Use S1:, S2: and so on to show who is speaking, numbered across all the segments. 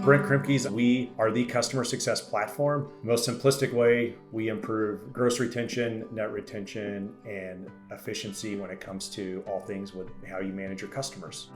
S1: Brent Krempges, we are the customer success platform. Most simplistic way, we improve gross retention, net retention, and efficiency when it comes to all things with how you manage your customers.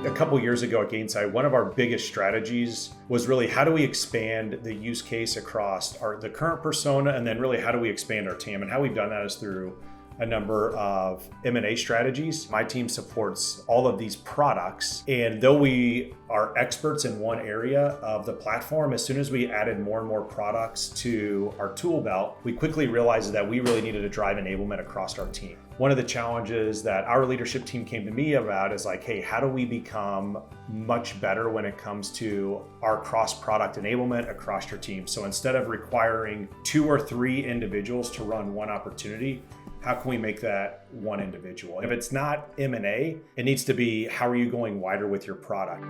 S1: A couple years ago at Gainsight, one of our biggest strategies was really how do we expand the use case across the current persona, and then really how do we expand our TAM? And how we've done that is through a number of M&A strategies. My team supports all of these products, and though we are experts in one area of the platform, as soon as we added more and more products to our tool belt, we quickly realized that we really needed to drive enablement across our team. One of the challenges that our leadership team came to me about is like, hey, how do we become much better when it comes to our cross-product enablement across your team? So instead of requiring 2 or 3 individuals to run one opportunity, how can we make that one individual? If it's not M&A, it needs to be how are you going wider with your product?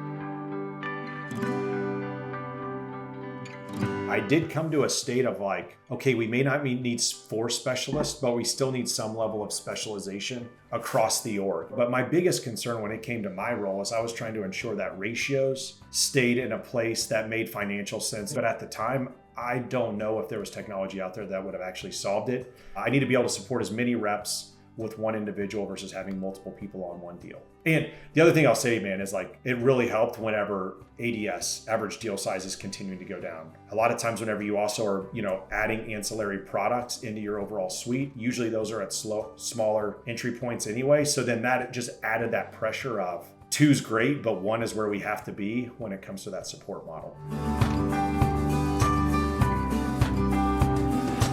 S1: I did come to a state of like, okay, we may not need 4 specialists, but we still need some level of specialization across the org. But my biggest concern when it came to my role is I was trying to ensure that ratios stayed in a place that made financial sense. But at the time, I don't know if there was technology out there that would have actually solved it. I need to be able to support as many reps with one individual versus having multiple people on one deal. And the other thing I'll say, man, is like it really helped whenever ADS, average deal size, is continuing to go down. A lot of times whenever you also are, adding ancillary products into your overall suite, usually those are at smaller entry points anyway. So then that just added that pressure of 2's great, but 1 is where we have to be when it comes to that support model.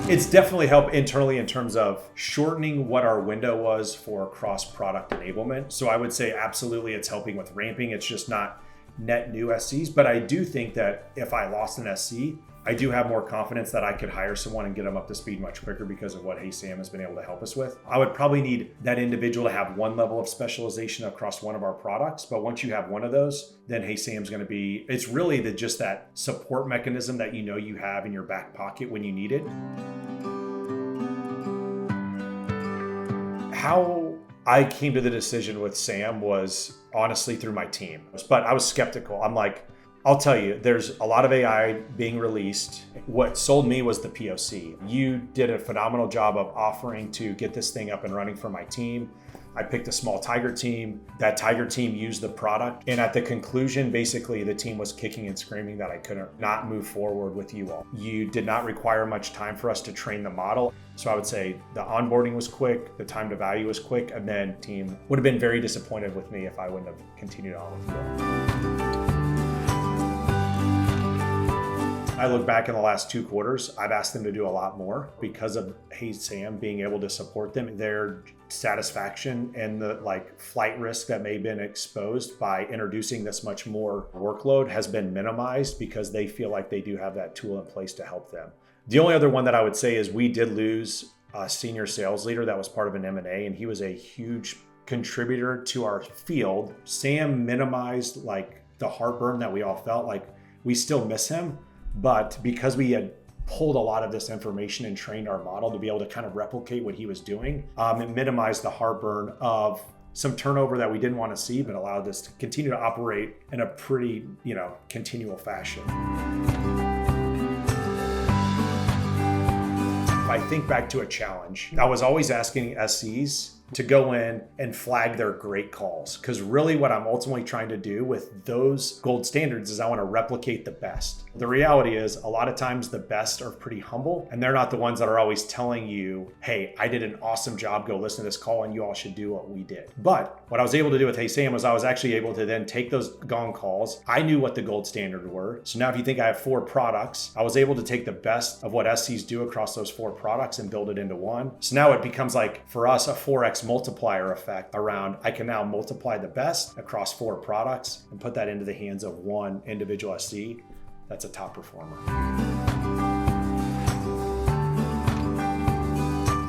S1: It's definitely helped internally in terms of shortening what our window was for cross-product enablement. So I would say absolutely it's helping with ramping. It's just not net new SCs, but I do think that if I lost an SC, I do have more confidence that I could hire someone and get them up to speed much quicker because of what HeySam has been able to help us with. I would probably need that individual to have one level of specialization across one of our products, but once you have one of those, then HeySam's going to be, it's really just that support mechanism that you have in your back pocket when you need it. How I came to the decision with Sam was honestly through my team, but I was skeptical. I'm like, I'll tell you, there's a lot of AI being released. What sold me was the POC. You did a phenomenal job of offering to get this thing up and running for my team. I picked a small Tiger team. That Tiger team used the product. And at the conclusion, basically the team was kicking and screaming that I couldn't not move forward with you all. You did not require much time for us to train the model. So I would say the onboarding was quick, the time to value was quick, and then the team would have been very disappointed with me if I wouldn't have continued on with you. I look back in the last 2 quarters, I've asked them to do a lot more because of HeySam being able to support them. Their satisfaction and the flight risk that may have been exposed by introducing this much more workload has been minimized because they feel like they do have that tool in place to help them. The only other one that I would say is we did lose a senior sales leader that was part of an M&A, and he was a huge contributor to our field. Sam minimized the heartburn that we all felt. We still miss him. But because we had pulled a lot of this information and trained our model to be able to kind of replicate what he was doing, it minimized the heartburn of some turnover that we didn't want to see, but allowed us to continue to operate in a pretty, continual fashion. If I think back to a challenge, I was always asking SCs to go in and flag their great calls. Because really what I'm ultimately trying to do with those gold standards is I want to replicate the best. The reality is a lot of times the best are pretty humble, and they're not the ones that are always telling you, hey, I did an awesome job, go listen to this call and you all should do what we did. But what I was able to do with HeySam was I was actually able to then take those gong calls. I knew what the gold standard were. So now if you think I have 4 products, I was able to take the best of what SCs do across those 4 products and build it into one. So now it becomes for us a 4x multiplier effect around I can now multiply the best across 4 products and put that into the hands of one individual SC that's a top performer.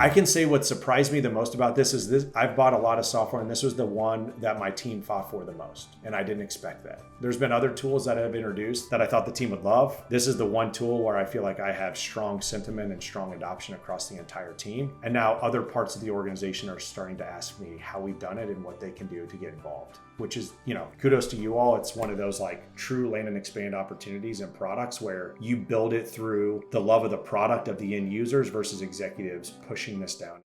S1: I can say what surprised me the most about this is this: I've bought a lot of software, and this was the one that my team fought for the most, and I didn't expect that. There's been other tools that I've introduced that I thought the team would love. This is the one tool where I feel like I have strong sentiment and strong adoption across the entire team. And now other parts of the organization are starting to ask me how we've done it and what they can do to get involved, which is, kudos to you all. It's one of those like true land and expand opportunities and products where you build it through the love of the product of the end users versus executives pushing this down.